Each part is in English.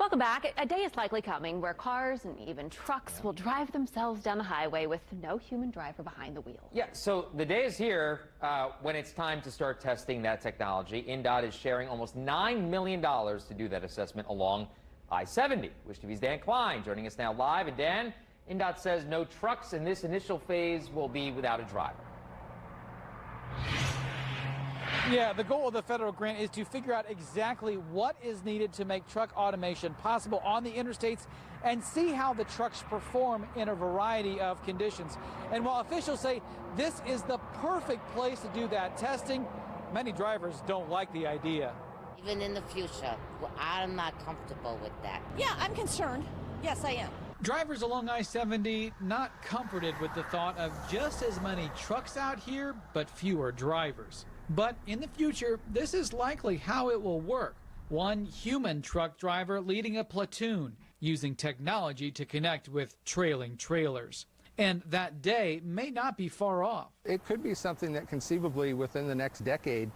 Welcome back. A day is likely coming where cars and even trucks will drive themselves down the highway with no human driver behind the wheel. Yeah, so the day is here when it's time to start testing that technology. INDOT is sharing almost $9 million to do that assessment along I-70. Wish TV's Dan Klein joining us now live. And Dan, INDOT says no trucks in this initial phase will be without a driver. Yeah, the goal of the federal grant is to figure out exactly what is needed to make truck automation possible on the interstates and see how the trucks perform in a variety of conditions. And while officials say this is the perfect place to do that testing, many drivers don't like the idea. Even in the future, I'm not comfortable with that. Yeah, I'm concerned. Yes, I am. Drivers along I-70 not comforted with the thought of just as many trucks out here, but fewer drivers. But in the future, this is likely how it will work. One human truck driver leading a platoon, using technology to connect with trailing trailers. And that day may not be far off. It could be something that conceivably within the next decade,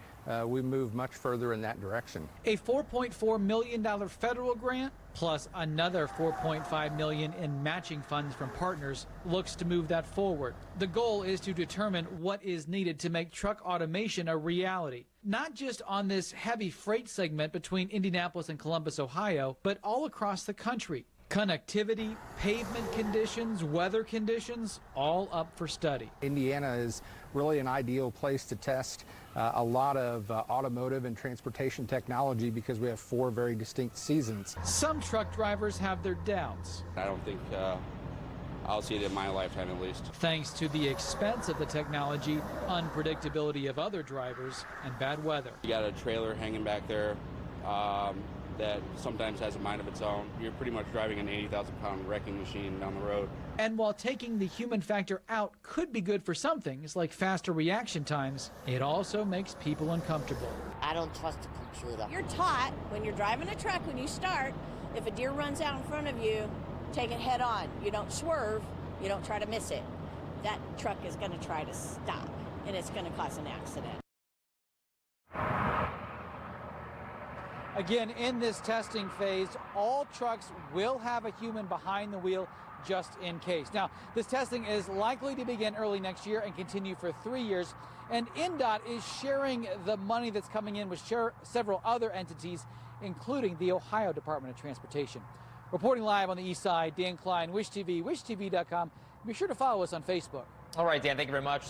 we move much further in that direction. A $4.4 million federal grant plus another $4.5 million in matching funds from partners looks to move that forward. The goal is to determine what is needed to make truck automation a reality, not just on this heavy freight segment between Indianapolis and Columbus, Ohio, but all across the country. Connectivity, pavement conditions, weather conditions, all up for study. Indiana is really an ideal place to test a lot of automotive and transportation technology because we have 4 very distinct seasons. Some truck drivers have their doubts. I don't think I'll see it in my lifetime at least. Thanks to the expense of the technology, unpredictability of other drivers, and bad weather. You got a trailer hanging back there that sometimes has a mind of its own. You're pretty much driving an 80,000-pound wrecking machine down the road. And while taking the human factor out could be good for some things, like faster reaction times, it also makes people uncomfortable. I don't trust the computer. You're taught when you're driving a truck, when you start, if a deer runs out in front of you, take it head on. You don't swerve, you don't try to miss it. That truck is going to try to stop, and it's going to cause an accident. Again, in this testing phase, all trucks will have a human behind the wheel just in case. Now, this testing is likely to begin early next year and continue for 3 years. And INDOT is sharing the money that's coming in with several other entities, including the Ohio Department of Transportation. Reporting live on the east side, Dan Klein, Wish TV, wishtv.com. Be sure to follow us on Facebook. All right, Dan, thank you very much.